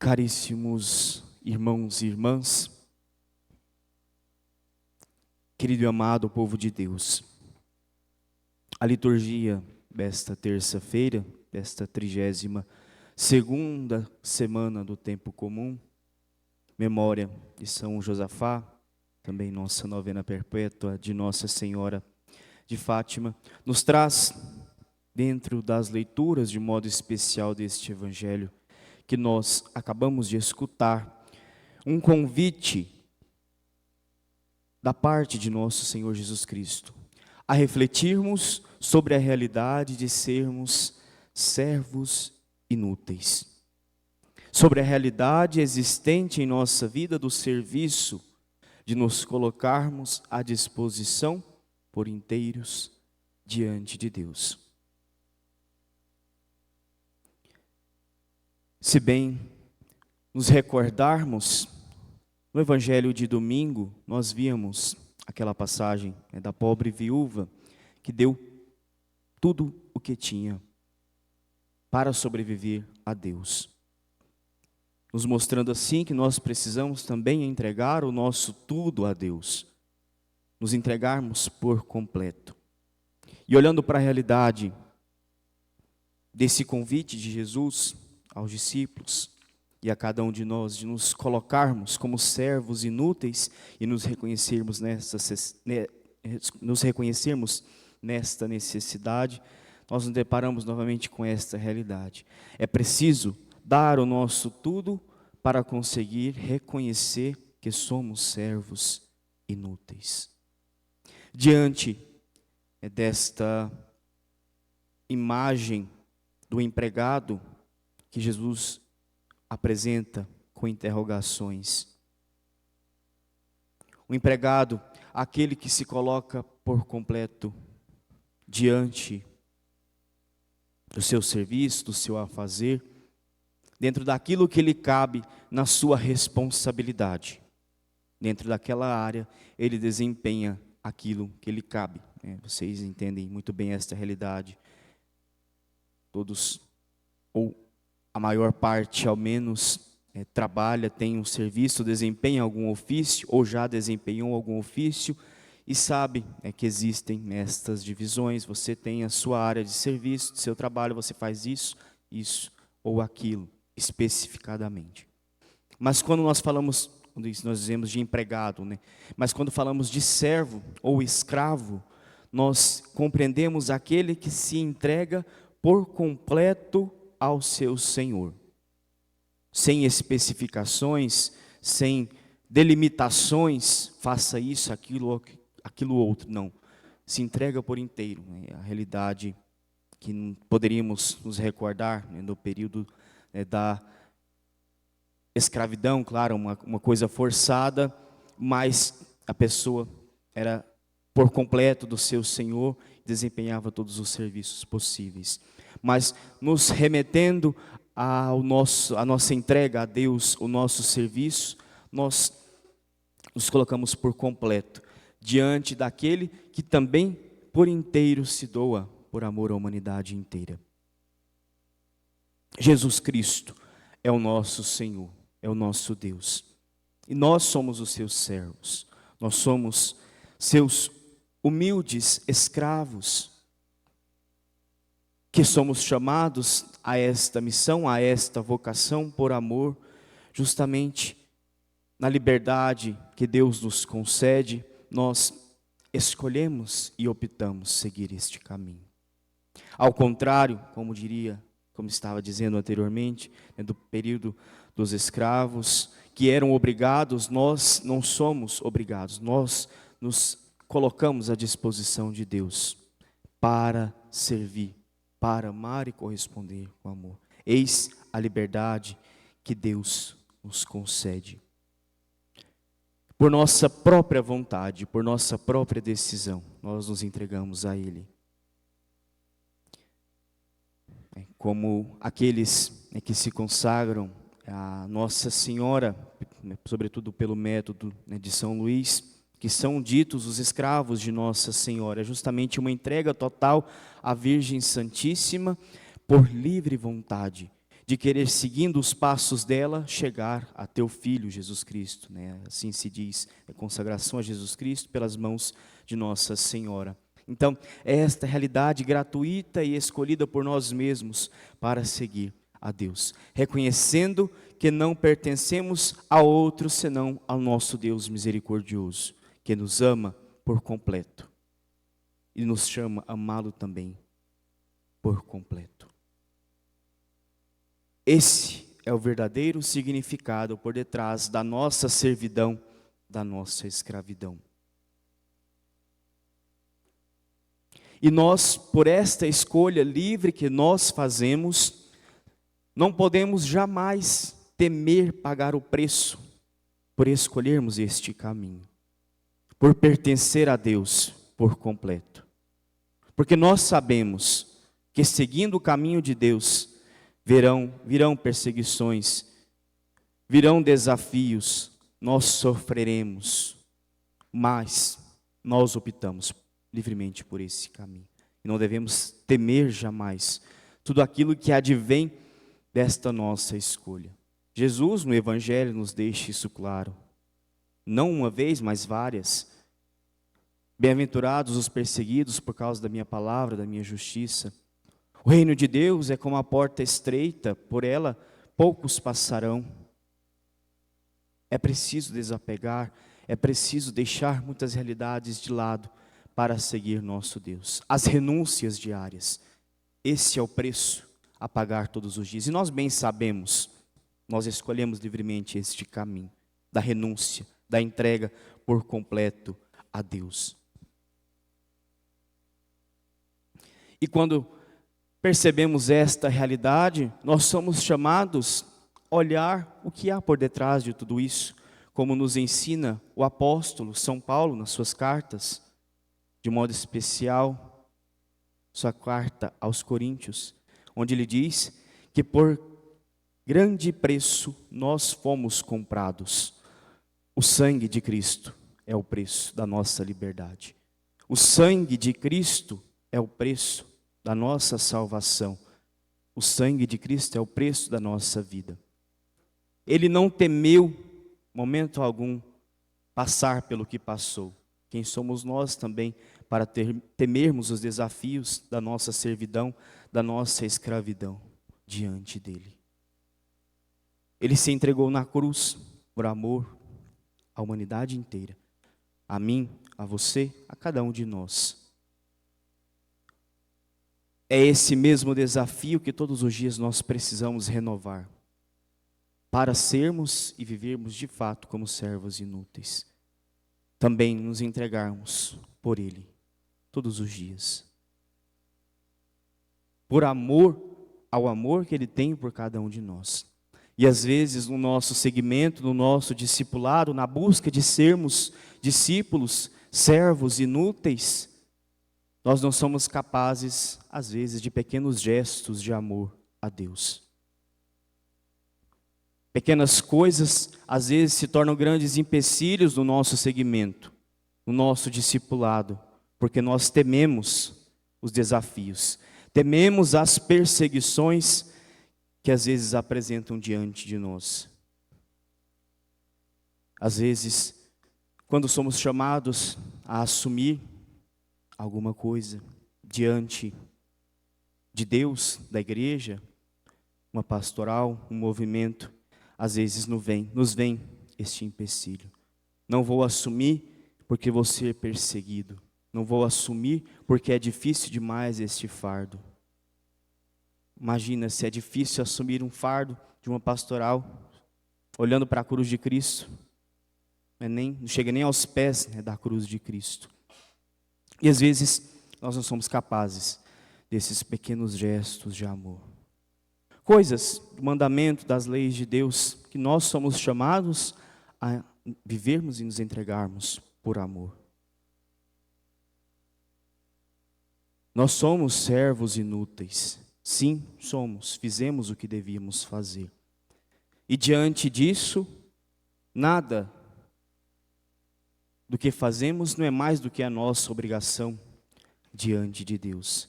Caríssimos irmãos e irmãs, querido e amado povo de Deus, a liturgia desta terça-feira, desta 32ª semana do tempo comum, memória de São Josafá, também nossa novena perpétua de Nossa Senhora de Fátima, nos traz, dentro das leituras de modo especial deste Evangelho, que nós acabamos de escutar, um convite da parte de nosso Senhor Jesus Cristo, a refletirmos sobre a realidade de sermos servos inúteis, sobre a realidade existente em nossa vida do serviço, de nos colocarmos à disposição por inteiros diante de Deus. Se bem nos recordarmos, no Evangelho de domingo, nós víamos aquela passagem da pobre viúva que deu tudo o que tinha para sobreviver a Deus, nos mostrando assim que nós precisamos também entregar o nosso tudo a Deus, nos entregarmos por completo. E olhando para a realidade desse convite de Jesus aos discípulos e a cada um de nós, de nos colocarmos como servos inúteis e nos reconhecermos nesta necessidade, nós nos deparamos novamente com esta realidade. É preciso dar o nosso tudo para conseguir reconhecer que somos servos inúteis. Diante desta imagem do empregado que Jesus apresenta com interrogações. O empregado, aquele que se coloca por completo diante do seu serviço, do seu afazer, dentro daquilo que lhe cabe na sua responsabilidade. Dentro daquela área, ele desempenha aquilo que lhe cabe. Vocês entendem muito bem esta realidade. Todos, ou a maior parte ao menos, trabalha, tem um serviço, desempenha algum ofício, ou já desempenhou algum ofício, e sabe que existem estas divisões. Você tem a sua área de serviço, do seu trabalho, você faz isso ou aquilo, especificadamente. Mas quando nós falamos, nós dizemos de empregado, mas quando falamos de servo ou escravo, nós compreendemos aquele que se entrega por completo ao seu Senhor, sem especificações, sem delimitações, faça isso, aquilo outro, não, se entrega por inteiro. A realidade que poderíamos nos recordar no período da escravidão, claro, uma coisa forçada, mas a pessoa era por completo do seu Senhor, desempenhava todos os serviços possíveis. Mas nos remetendo à nossa entrega a Deus, o nosso serviço, nós nos colocamos por completo diante daquele que também por inteiro se doa por amor à humanidade inteira. Jesus Cristo é o nosso Senhor, é o nosso Deus. E nós somos os seus servos, nós somos seus humildes escravos, que somos chamados a esta missão, a esta vocação por amor, justamente na liberdade que Deus nos concede, nós escolhemos e optamos seguir este caminho. Ao contrário, como estava dizendo anteriormente, do período dos escravos, que eram obrigados, nós não somos obrigados, nós nos colocamos à disposição de Deus para servir, para amar e corresponder com amor. Eis a liberdade que Deus nos concede. Por nossa própria vontade, por nossa própria decisão, nós nos entregamos a Ele. Como aqueles que se consagram a Nossa Senhora, sobretudo pelo método de São Luís, que são ditos os escravos de Nossa Senhora, é justamente uma entrega total à Virgem Santíssima por livre vontade, de querer, seguindo os passos dela, chegar a teu Filho Jesus Cristo, né? Assim se diz, é consagração a Jesus Cristo pelas mãos de Nossa Senhora. Então, é esta realidade gratuita e escolhida por nós mesmos para seguir a Deus, reconhecendo que não pertencemos a outro senão ao nosso Deus misericordioso, que nos ama por completo e nos chama a amá-lo também por completo. Esse é o verdadeiro significado por detrás da nossa servidão, da nossa escravidão. E nós, por esta escolha livre que nós fazemos, não podemos jamais temer pagar o preço por escolhermos este caminho, por pertencer a Deus por completo. Porque nós sabemos que seguindo o caminho de Deus, virão perseguições, virão desafios, nós sofreremos, mas nós optamos livremente por esse caminho. E não devemos temer jamais tudo aquilo que advém desta nossa escolha. Jesus no Evangelho nos deixa isso claro. Não uma vez, mas várias. Bem-aventurados os perseguidos por causa da minha palavra, da minha justiça. O reino de Deus é como a porta estreita, por ela poucos passarão. É preciso desapegar, é preciso deixar muitas realidades de lado para seguir nosso Deus. As renúncias diárias, esse é o preço a pagar todos os dias. E nós bem sabemos, nós escolhemos livremente este caminho da renúncia, da entrega por completo a Deus. E quando percebemos esta realidade, nós somos chamados a olhar o que há por detrás de tudo isso, como nos ensina o apóstolo São Paulo nas suas cartas, de modo especial, sua carta aos Coríntios, onde ele diz que por grande preço nós fomos comprados. O sangue de Cristo é o preço da nossa liberdade. O sangue de Cristo é o preço da nossa salvação. O sangue de Cristo é o preço da nossa vida. Ele não temeu, momento algum, passar pelo que passou. Quem somos nós também para temermos os desafios da nossa servidão, da nossa escravidão diante dele? Ele se entregou na cruz por amor à humanidade inteira, a mim, a você, a cada um de nós. É esse mesmo desafio que todos os dias nós precisamos renovar, para sermos e vivermos de fato como servos inúteis. Também nos entregarmos por Ele, todos os dias. Por amor ao amor que Ele tem por cada um de nós. E às vezes no nosso segmento, no nosso discipulado, na busca de sermos discípulos, servos inúteis, nós não somos capazes, às vezes, de pequenos gestos de amor a Deus. Pequenas coisas, às vezes, se tornam grandes empecilhos no nosso segmento, no nosso discipulado, porque nós tememos os desafios, tememos as perseguições que às vezes apresentam diante de nós. Às vezes, quando somos chamados a assumir alguma coisa diante de Deus, da igreja, uma pastoral, um movimento, às vezes nos vem este empecilho. Não vou assumir porque vou ser perseguido. Não vou assumir porque é difícil demais este fardo. Imagina se é difícil assumir um fardo de uma pastoral, olhando para a cruz de Cristo. Não chega nem aos pés, né, da cruz de Cristo. E às vezes nós não somos capazes desses pequenos gestos de amor. Coisas do mandamento, das leis de Deus, que nós somos chamados a vivermos e nos entregarmos por amor. Nós somos servos inúteis. Sim, somos. Fizemos o que devíamos fazer. E diante disso, nada do que fazemos não é mais do que a nossa obrigação diante de Deus.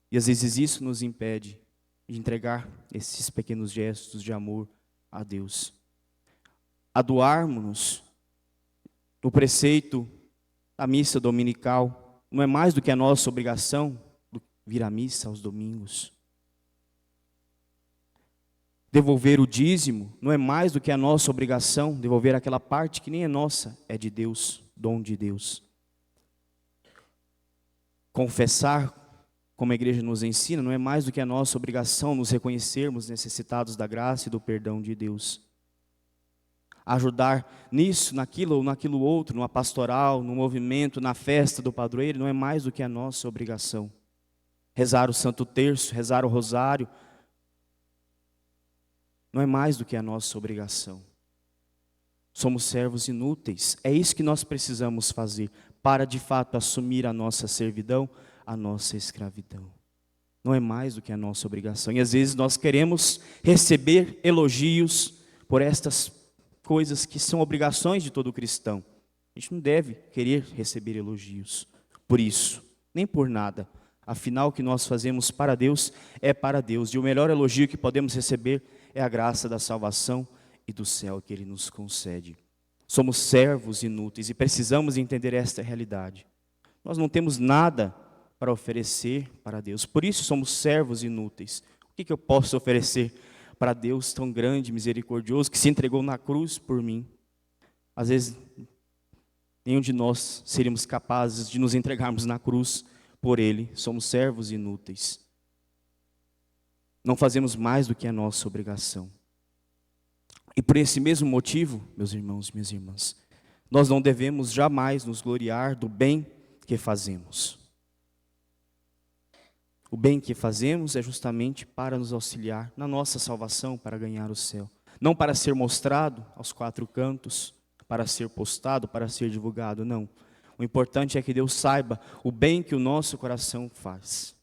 E às vezes isso nos impede de entregar esses pequenos gestos de amor a Deus. A doarmos-nos no preceito da missa dominical, não é mais do que a nossa obrigação vir à missa aos domingos. Devolver o dízimo não é mais do que a nossa obrigação, devolver aquela parte que nem é nossa, é de Deus, dom de Deus. Confessar, como a igreja nos ensina, não é mais do que a nossa obrigação nos reconhecermos necessitados da graça e do perdão de Deus. Ajudar nisso, naquilo ou naquilo outro, numa pastoral, no movimento, na festa do padroeiro, não é mais do que a nossa obrigação. Rezar o Santo Terço, rezar o Rosário, não é mais do que a nossa obrigação. Somos servos inúteis. É isso que nós precisamos fazer para de fato assumir a nossa servidão, a nossa escravidão. Não é mais do que a nossa obrigação. E às vezes nós queremos receber elogios por estas coisas que são obrigações de todo cristão. A gente não deve querer receber elogios por isso, nem por nada. Afinal, o que nós fazemos para Deus é para Deus. E o melhor elogio que podemos receber é a graça da salvação e do céu que Ele nos concede. Somos servos inúteis e precisamos entender esta realidade. Nós não temos nada para oferecer para Deus, por isso somos servos inúteis. O que eu posso oferecer para Deus tão grande, misericordioso, que se entregou na cruz por mim? Às vezes, nenhum de nós seríamos capazes de nos entregarmos na cruz por Ele. Somos servos inúteis. Não fazemos mais do que a nossa obrigação. E por esse mesmo motivo, meus irmãos e minhas irmãs, nós não devemos jamais nos gloriar do bem que fazemos. O bem que fazemos é justamente para nos auxiliar na nossa salvação, para ganhar o céu. Não para ser mostrado aos quatro cantos, para ser postado, para ser divulgado, não. O importante é que Deus saiba o bem que o nosso coração faz.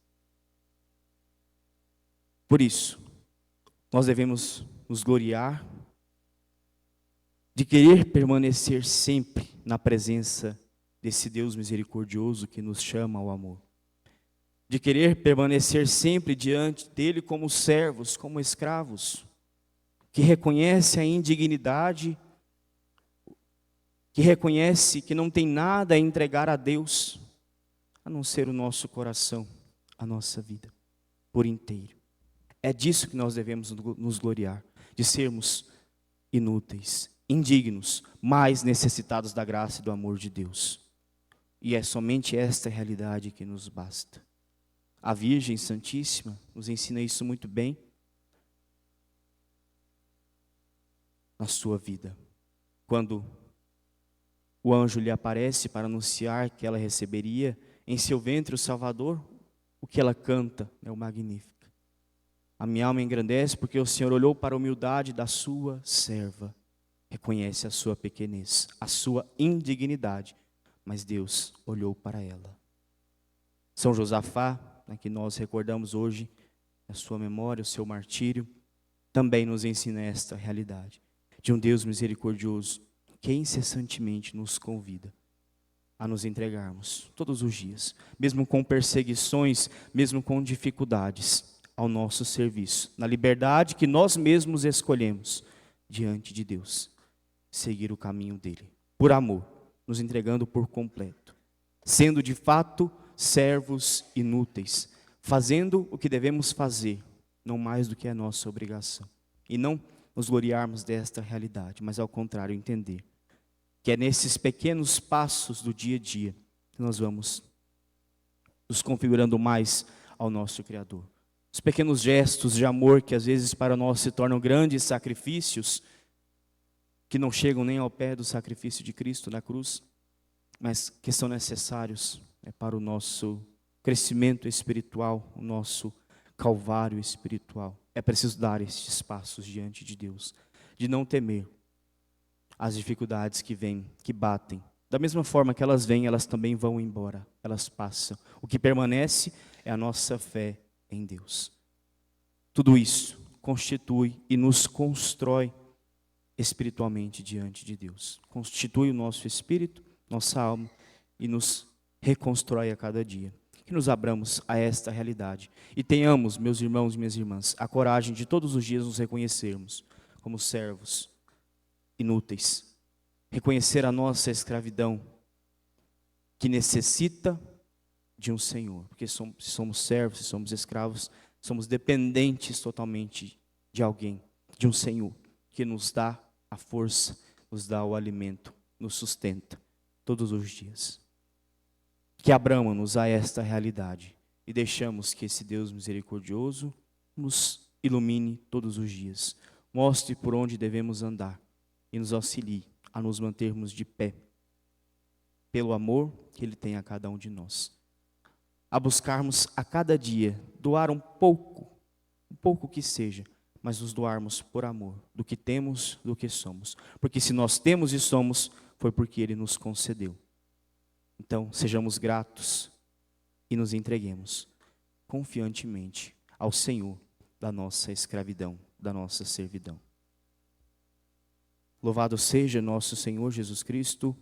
Por isso, nós devemos nos gloriar de querer permanecer sempre na presença desse Deus misericordioso que nos chama ao amor. De querer permanecer sempre diante dele como servos, como escravos, que reconhece a indignidade, que reconhece que não tem nada a entregar a Deus, a não ser o nosso coração, a nossa vida, por inteiro. É disso que nós devemos nos gloriar, de sermos inúteis, indignos, mas necessitados da graça e do amor de Deus. E é somente esta realidade que nos basta. A Virgem Santíssima nos ensina isso muito bem na sua vida. Quando o anjo lhe aparece para anunciar que ela receberia em seu ventre o Salvador, o que ela canta é o Magnífica. A minha alma engrandece porque o Senhor olhou para a humildade da sua serva. Reconhece a sua pequenez, a sua indignidade, mas Deus olhou para ela. São Josafá, que nós recordamos hoje, a sua memória, o seu martírio, também nos ensina esta realidade de um Deus misericordioso que incessantemente nos convida a nos entregarmos todos os dias, mesmo com perseguições, mesmo com dificuldades, ao nosso serviço, na liberdade que nós mesmos escolhemos diante de Deus, seguir o caminho dele, por amor, nos entregando por completo, sendo de fato servos inúteis, fazendo o que devemos fazer, não mais do que a nossa obrigação, e não nos gloriarmos desta realidade, mas ao contrário, entender que é nesses pequenos passos do dia a dia que nós vamos nos configurando mais ao nosso Criador. Os pequenos gestos de amor que às vezes para nós se tornam grandes sacrifícios, que não chegam nem ao pé do sacrifício de Cristo na cruz, mas que são necessários para o nosso crescimento espiritual, o nosso calvário espiritual. É preciso dar estes passos diante de Deus, de não temer as dificuldades que vêm, que batem. Da mesma forma que elas vêm, elas também vão embora, elas passam. O que permanece é a nossa fé em Deus. Tudo isso constitui e nos constrói espiritualmente diante de Deus. Constitui o nosso espírito, nossa alma e nos reconstrói a cada dia. Que que nos abramos a esta realidade e tenhamos, meus irmãos e minhas irmãs, a coragem de todos os dias nos reconhecermos como servos inúteis, reconhecer a nossa escravidão, que necessita de um Senhor, porque se somos servos, se somos escravos, somos dependentes totalmente de alguém, de um Senhor, que nos dá a força, nos dá o alimento, nos sustenta todos os dias. Que abramos-nos a esta realidade e deixamos que esse Deus misericordioso nos ilumine todos os dias, mostre por onde devemos andar e nos auxilie a nos mantermos de pé, pelo amor que Ele tem a cada um de nós. A buscarmos a cada dia doar um pouco que seja, mas nos doarmos por amor, do que temos, do que somos. Porque se nós temos e somos, foi porque Ele nos concedeu. Então, sejamos gratos e nos entreguemos confiantemente ao Senhor da nossa escravidão, da nossa servidão. Louvado seja nosso Senhor Jesus Cristo,